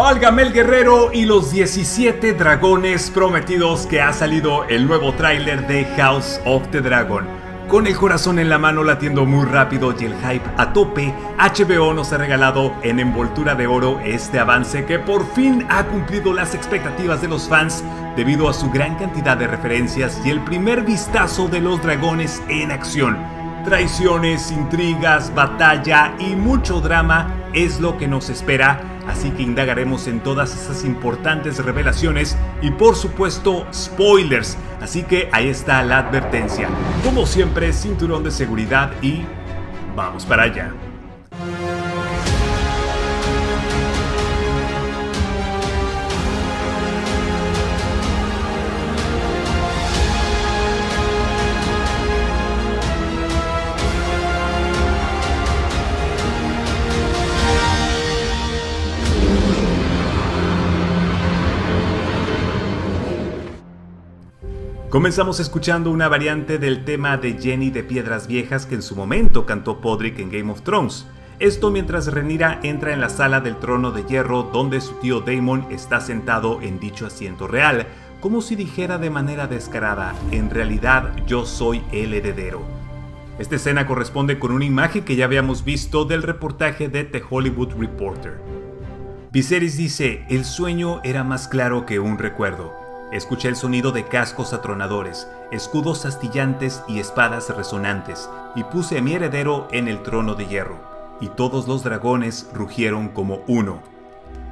Válgame el guerrero y los 17 dragones prometidos, que ha salido el nuevo tráiler de House of the Dragon. Con el corazón en la mano latiendo muy rápido y el hype a tope, HBO nos ha regalado en envoltura de oro este avance que por fin ha cumplido las expectativas de los fans debido a su gran cantidad de referencias y el primer vistazo de los dragones en acción. Traiciones, intrigas, batalla y mucho drama es lo que nos espera, así que indagaremos en todas esas importantes revelaciones y por supuesto spoilers, así que ahí está la advertencia. Como siempre, cinturón de seguridad y vamos para allá. Comenzamos escuchando una variante del tema de Jenny de Piedras Viejas que en su momento cantó Podrick en Game of Thrones. Esto mientras Rhaenyra entra en la sala del trono de hierro donde su tío Daemon está sentado en dicho asiento real, como si dijera de manera descarada: en realidad yo soy el heredero. Esta escena corresponde con una imagen que ya habíamos visto del reportaje de The Hollywood Reporter. Viserys dice: el sueño era más claro que un recuerdo. Escuché el sonido de cascos atronadores, escudos astillantes y espadas resonantes, y puse a mi heredero en el trono de hierro, y todos los dragones rugieron como uno.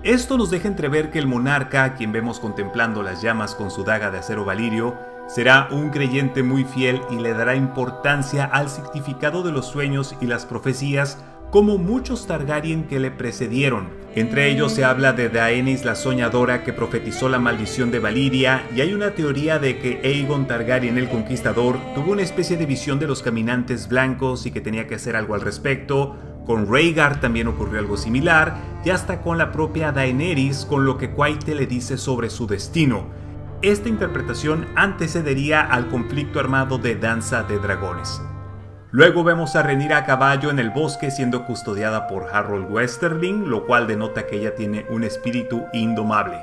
Esto nos deja entrever que el monarca, a quien vemos contemplando las llamas con su daga de acero valirio, será un creyente muy fiel y le dará importancia al significado de los sueños y las profecías, como muchos Targaryen que le precedieron. Entre ellos se habla de Daenerys la soñadora, que profetizó la maldición de Valyria, y hay una teoría de que Aegon Targaryen el Conquistador tuvo una especie de visión de los caminantes blancos y que tenía que hacer algo al respecto. Con Rhaegar también ocurrió algo similar, y hasta con la propia Daenerys, con lo que Quaithe le dice sobre su destino. Esta interpretación antecedería al conflicto armado de Danza de Dragones. Luego vemos a Rhaenyra a caballo en el bosque siendo custodiada por Harold Westerling, lo cual denota que ella tiene un espíritu indomable.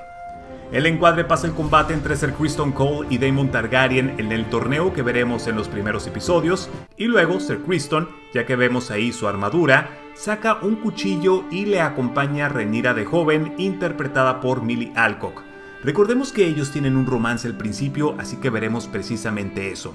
El encuadre pasa el combate entre Ser Criston Cole y Daemon Targaryen en el torneo que veremos en los primeros episodios, y luego Ser Criston, ya que vemos ahí su armadura, saca un cuchillo y le acompaña a Rhaenyra de joven, interpretada por Millie Alcock. Recordemos que ellos tienen un romance al principio, así que veremos precisamente eso.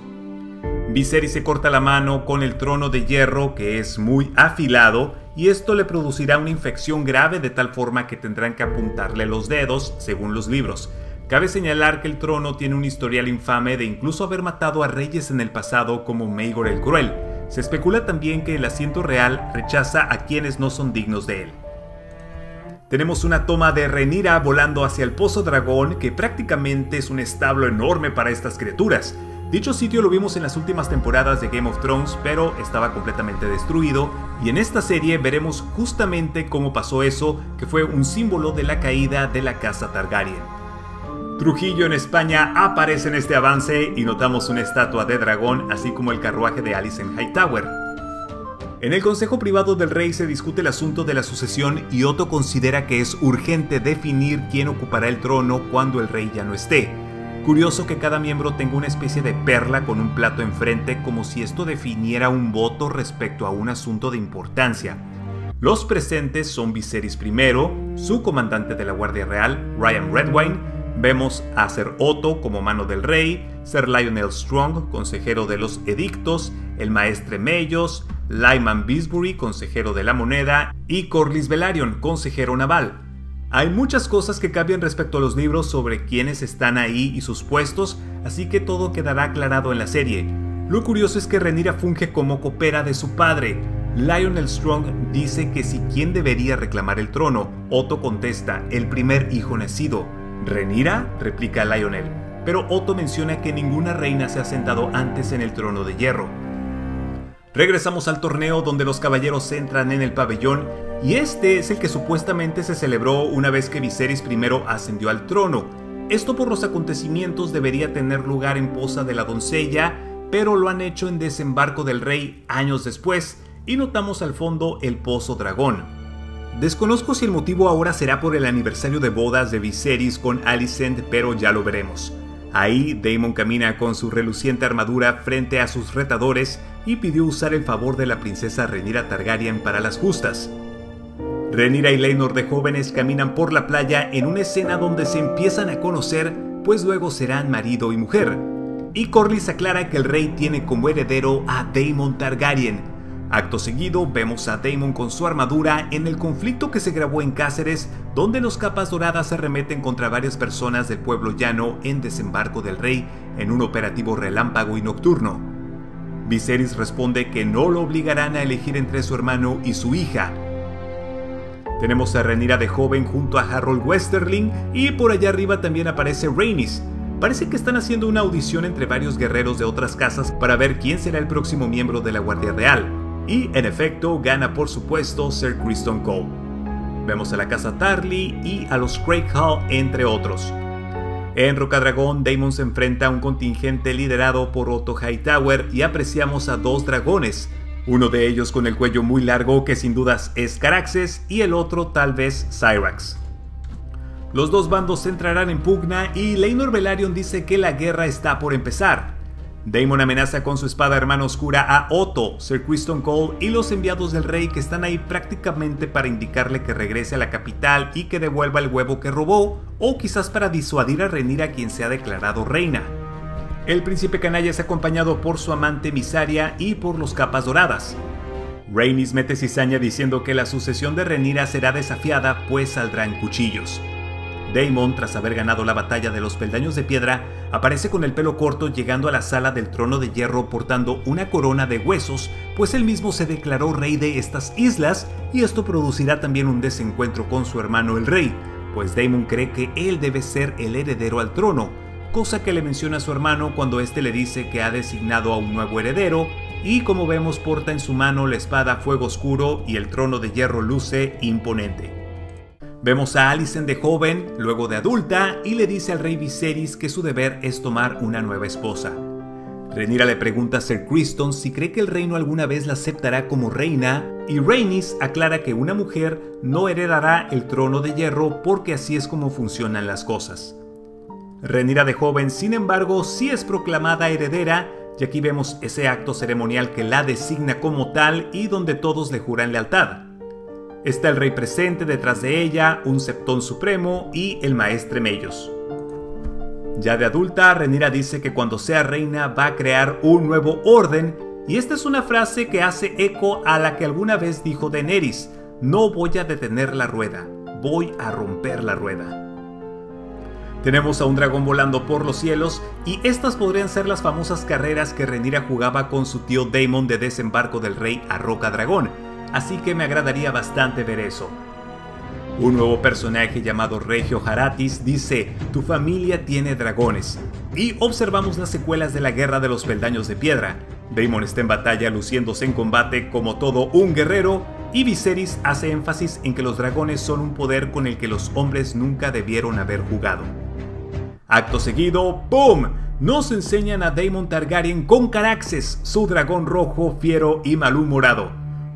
Viserys se corta la mano con el trono de hierro, que es muy afilado, y esto le producirá una infección grave de tal forma que tendrán que apuntarle los dedos, según los libros. Cabe señalar que el trono tiene un historial infame de incluso haber matado a reyes en el pasado como Maegor el Cruel. Se especula también que el asiento real rechaza a quienes no son dignos de él. Tenemos una toma de Rhaenyra volando hacia el Pozo Dragón, que prácticamente es un establo enorme para estas criaturas. Dicho sitio lo vimos en las últimas temporadas de Game of Thrones, pero estaba completamente destruido, y en esta serie veremos justamente cómo pasó eso, que fue un símbolo de la caída de la casa Targaryen. Trujillo en España aparece en este avance y notamos una estatua de dragón, así como el carruaje de Alicent Hightower. En el consejo privado del rey se discute el asunto de la sucesión y Otto considera que es urgente definir quién ocupará el trono cuando el rey ya no esté. Curioso que cada miembro tenga una especie de perla con un plato enfrente, como si esto definiera un voto respecto a un asunto de importancia. Los presentes son Viserys I, su comandante de la Guardia Real, Ryan Redwine. Vemos a Ser Otto como mano del rey, Ser Lionel Strong, consejero de los edictos, el maestre Mellos, Lyman Beesbury, consejero de la moneda, y Corlys Velaryon, consejero naval. Hay muchas cosas que cambian respecto a los libros sobre quiénes están ahí y sus puestos, así que todo quedará aclarado en la serie. Lo curioso es que Rhaenyra funge como copera de su padre. Lionel Strong dice que si quién debería reclamar el trono, Otto contesta: el primer hijo nacido. ¿Rhaenyra?, replica Lionel, pero Otto menciona que ninguna reina se ha sentado antes en el trono de hierro. Regresamos al torneo donde los caballeros entran en el pabellón, y este es el que supuestamente se celebró una vez que Viserys I ascendió al trono. Esto por los acontecimientos debería tener lugar en posa de la doncella, pero lo han hecho en desembarco del rey años después, y notamos al fondo el Pozo Dragón. Desconozco si el motivo ahora será por el aniversario de bodas de Viserys con Alicent, pero ya lo veremos. Ahí, Daemon camina con su reluciente armadura frente a sus retadores y pidió usar el favor de la princesa Rhaenyra Targaryen para las justas. Rhaenyra y Laenor de jóvenes caminan por la playa en una escena donde se empiezan a conocer, pues luego serán marido y mujer. Y Corlys aclara que el rey tiene como heredero a Daemon Targaryen. Acto seguido vemos a Daemon con su armadura en el conflicto que se grabó en Cáceres, donde los capas doradas se arremeten contra varias personas del pueblo llano en Desembarco del Rey en un operativo relámpago y nocturno. Viserys responde que no lo obligarán a elegir entre su hermano y su hija. Tenemos a Rhaenyra de joven junto a Harold Westerling y por allá arriba también aparece Rhaenys. Parece que están haciendo una audición entre varios guerreros de otras casas para ver quién será el próximo miembro de la Guardia Real. Y, en efecto, gana por supuesto Ser Criston Cole. Vemos a la casa Tarly y a los Craig-Hall, entre otros. En Rocadragón, Daemon se enfrenta a un contingente liderado por Otto Hightower y apreciamos a dos dragones. Uno de ellos con el cuello muy largo, que sin dudas es Caraxes, y el otro tal vez Syrax. Los dos bandos entrarán en pugna y Laenor Velaryon dice que la guerra está por empezar. Daemon amenaza con su espada hermana oscura a Otto, Ser Criston Cole y los enviados del rey que están ahí prácticamente para indicarle que regrese a la capital y que devuelva el huevo que robó, o quizás para disuadir a Rhaenyra, quien se ha declarado reina. El príncipe canalla es acompañado por su amante Mysaria y por los capas doradas. Rhaenys mete cizaña diciendo que la sucesión de Rhaenyra será desafiada, pues saldrán cuchillos. Daemon, tras haber ganado la batalla de los peldaños de piedra, aparece con el pelo corto llegando a la sala del trono de hierro portando una corona de huesos, pues él mismo se declaró rey de estas islas, y esto producirá también un desencuentro con su hermano el rey, pues Daemon cree que él debe ser el heredero al trono, cosa que le menciona a su hermano cuando éste le dice que ha designado a un nuevo heredero, y como vemos porta en su mano la espada Fuego Oscuro y el trono de hierro luce imponente. Vemos a Alicent de joven, luego de adulta, y le dice al rey Viserys que su deber es tomar una nueva esposa. Rhaenyra le pregunta a Ser Criston si cree que el reino alguna vez la aceptará como reina, y Rhaenys aclara que una mujer no heredará el trono de hierro porque así es como funcionan las cosas. Rhaenyra de joven, sin embargo, sí es proclamada heredera, y aquí vemos ese acto ceremonial que la designa como tal y donde todos le juran lealtad. Está el rey presente detrás de ella, un septón supremo y el maestre Mellos. Ya de adulta, Rhaenyra dice que cuando sea reina va a crear un nuevo orden, y esta es una frase que hace eco a la que alguna vez dijo Daenerys: no voy a detener la rueda, voy a romper la rueda. Tenemos a un dragón volando por los cielos, y estas podrían ser las famosas carreras que Rhaenyra jugaba con su tío Daemon de Desembarco del Rey a Rocadragón, así que me agradaría bastante ver eso. Un nuevo personaje llamado Regio Haratis dice: tu familia tiene dragones. Y observamos las secuelas de la Guerra de los Peldaños de Piedra. Daemon está en batalla luciéndose en combate como todo un guerrero, y Viserys hace énfasis en que los dragones son un poder con el que los hombres nunca debieron haber jugado. Acto seguido, ¡boom!, nos enseñan a Daemon Targaryen con Caraxes, su dragón rojo, fiero y malhumorado.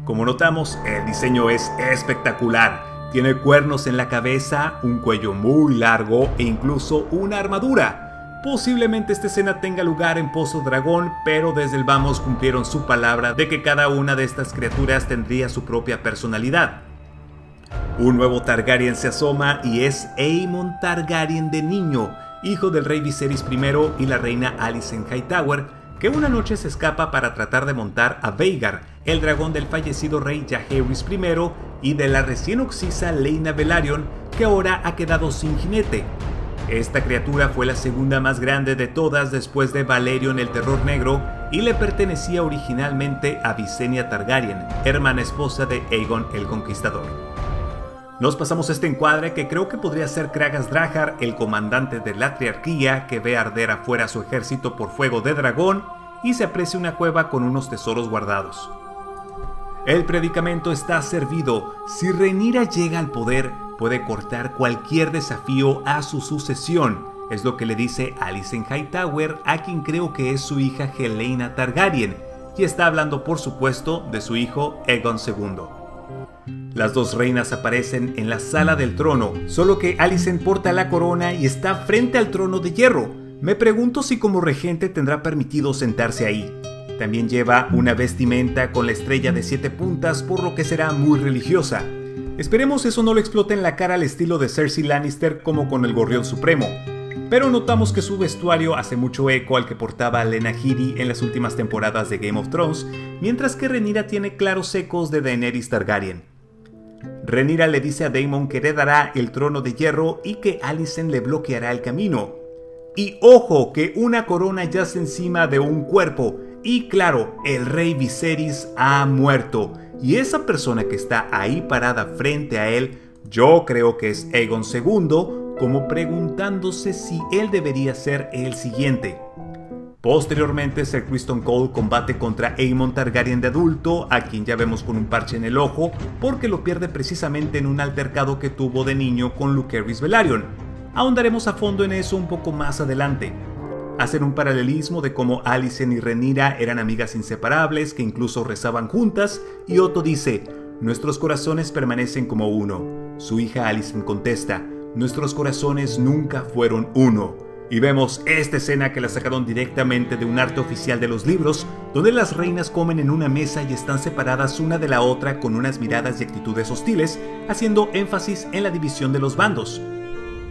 Como notamos, el diseño es espectacular. Tiene cuernos en la cabeza, un cuello muy largo e incluso una armadura. Posiblemente esta escena tenga lugar en Pozo Dragón, pero desde el vamos cumplieron su palabra de que cada una de estas criaturas tendría su propia personalidad. Un nuevo Targaryen se asoma y es Aemon Targaryen de niño, hijo del rey Viserys I y la reina Alicent Hightower, que una noche se escapa para tratar de montar a Vhagar, el dragón del fallecido rey Jaehaerys I y de la recién occisa Laena Velaryon, que ahora ha quedado sin jinete. Esta criatura fue la segunda más grande de todas después de Valerion el Terror Negro y le pertenecía originalmente a Visenya Targaryen, hermana esposa de Aegon el Conquistador. Nos pasamos este encuadre que creo que podría ser Kragas Drahar, el comandante de la Triarquía, que ve arder afuera su ejército por fuego de dragón y se aprecia una cueva con unos tesoros guardados. El predicamento está servido. Si Rhaenyra llega al poder, puede cortar cualquier desafío a su sucesión, es lo que le dice Alicent Hightower, a quien creo que es su hija Helaena Targaryen, y está hablando por supuesto de su hijo Aegon II. Las dos reinas aparecen en la sala del trono, solo que Alicent porta la corona y está frente al trono de hierro. Me pregunto si como regente tendrá permitido sentarse ahí. También lleva una vestimenta con la estrella de 7 puntas, por lo que será muy religiosa. Esperemos eso no lo explote en la cara al estilo de Cersei Lannister como con el Gorrión Supremo. Pero notamos que su vestuario hace mucho eco al que portaba Lena Headey en las últimas temporadas de Game of Thrones, mientras que Rhaenyra tiene claros ecos de Daenerys Targaryen. Rhaenyra le dice a Daemon que heredará el trono de hierro y que Alicent le bloqueará el camino. Y ojo, que una corona yace encima de un cuerpo, y claro, el rey Viserys ha muerto, y esa persona que está ahí parada frente a él, yo creo que es Aegon II, como preguntándose si él debería ser el siguiente. Posteriormente, Ser Criston Cole combate contra Aemon Targaryen de adulto, a quien ya vemos con un parche en el ojo, porque lo pierde precisamente en un altercado que tuvo de niño con Lucerys Velaryon. Ahondaremos a fondo en eso un poco más adelante. Hacen un paralelismo de cómo Alicent y Rhaenyra eran amigas inseparables que incluso rezaban juntas, y Otto dice: nuestros corazones permanecen como uno. Su hija Alicent contesta: nuestros corazones nunca fueron uno. Y vemos esta escena que la sacaron directamente de un arte oficial de los libros, donde las reinas comen en una mesa y están separadas una de la otra con unas miradas y actitudes hostiles, haciendo énfasis en la división de los bandos.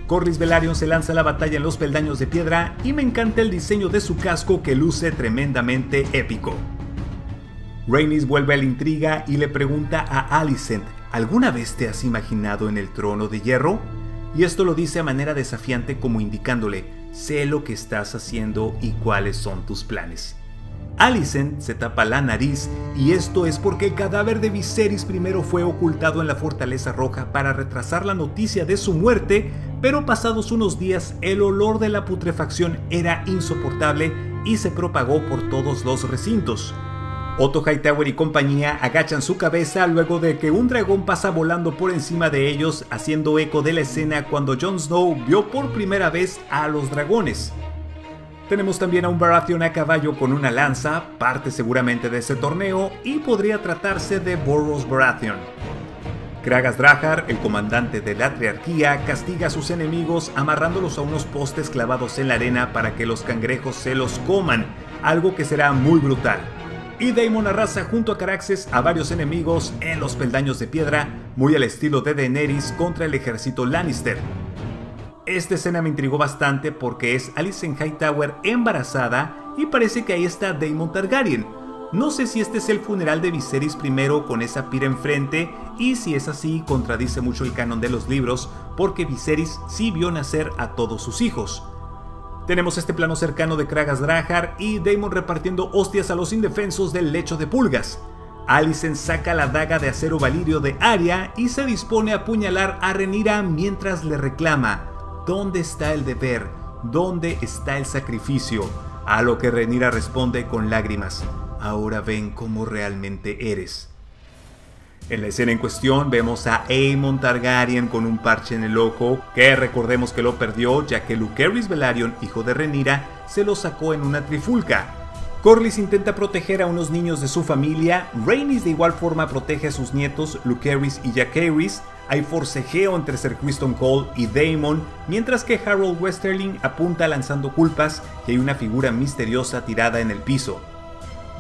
Corlys Velaryon se lanza a la batalla en los peldaños de piedra y me encanta el diseño de su casco que luce tremendamente épico. Rhaenys vuelve a la intriga y le pregunta a Alicent: ¿alguna vez te has imaginado en el trono de hierro? Y esto lo dice a manera desafiante, como indicándole: sé lo que estás haciendo y cuáles son tus planes. Alicent se tapa la nariz, y esto es porque el cadáver de Viserys primero fue ocultado en la Fortaleza Roja para retrasar la noticia de su muerte, pero pasados unos días el olor de la putrefacción era insoportable y se propagó por todos los recintos. Otto Hightower y compañía agachan su cabeza luego de que un dragón pasa volando por encima de ellos, haciendo eco de la escena cuando Jon Snow vio por primera vez a los dragones. Tenemos también a un Baratheon a caballo con una lanza, parte seguramente de ese torneo, y podría tratarse de Borros Baratheon. Kragas Drahar, el comandante de la Triarquía, castiga a sus enemigos amarrándolos a unos postes clavados en la arena para que los cangrejos se los coman, algo que será muy brutal. Y Daemon arrasa junto a Caraxes a varios enemigos en los peldaños de piedra, muy al estilo de Daenerys contra el ejército Lannister. Esta escena me intrigó bastante porque es Alicent Hightower embarazada y parece que ahí está Daemon Targaryen. No sé si este es el funeral de Viserys I con esa pira enfrente, y si es así contradice mucho el canon de los libros, porque Viserys sí vio nacer a todos sus hijos. Tenemos este plano cercano de Kragas Drahar y Daemon repartiendo hostias a los indefensos del lecho de pulgas. Alicent saca la daga de acero valirio de Arya y se dispone a apuñalar a Rhaenyra mientras le reclama: ¿dónde está el deber? ¿Dónde está el sacrificio? A lo que Rhaenyra responde con lágrimas: ahora ven cómo realmente eres. En la escena en cuestión vemos a Aemon Targaryen con un parche en el ojo, que recordemos que lo perdió ya que Lucerys Velaryon, hijo de Rhaenyra, se lo sacó en una trifulca. Corlys intenta proteger a unos niños de su familia, Rhaenys de igual forma protege a sus nietos Lucerys y Jacaerys. Hay forcejeo entre Ser Criston Cole y Daemon, mientras que Harold Westerling apunta lanzando culpas y hay una figura misteriosa tirada en el piso.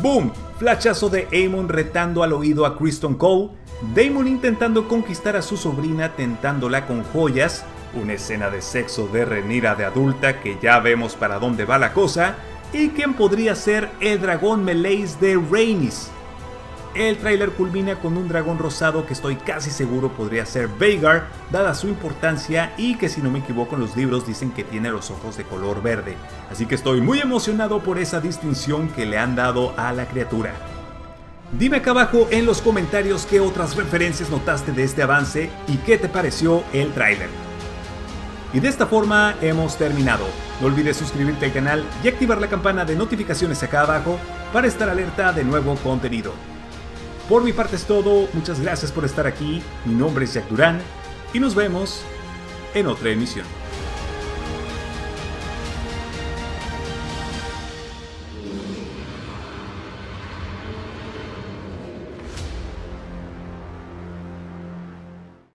¡Boom! Flachazo de Aemon retando al oído a Criston Cole, Daemon intentando conquistar a su sobrina tentándola con joyas, una escena de sexo de Rhaenyra de adulta que ya vemos para dónde va la cosa, y quién podría ser el dragón Meleys de Rhaenys. El tráiler culmina con un dragón rosado que estoy casi seguro podría ser Vhagar, dada su importancia y que si no me equivoco en los libros dicen que tiene los ojos de color verde. Así que estoy muy emocionado por esa distinción que le han dado a la criatura. Dime acá abajo en los comentarios qué otras referencias notaste de este avance y qué te pareció el tráiler. Y de esta forma hemos terminado. No olvides suscribirte al canal y activar la campana de notificaciones acá abajo para estar alerta de nuevo contenido. Por mi parte es todo, muchas gracias por estar aquí, mi nombre es Jack Durán y nos vemos en otra emisión.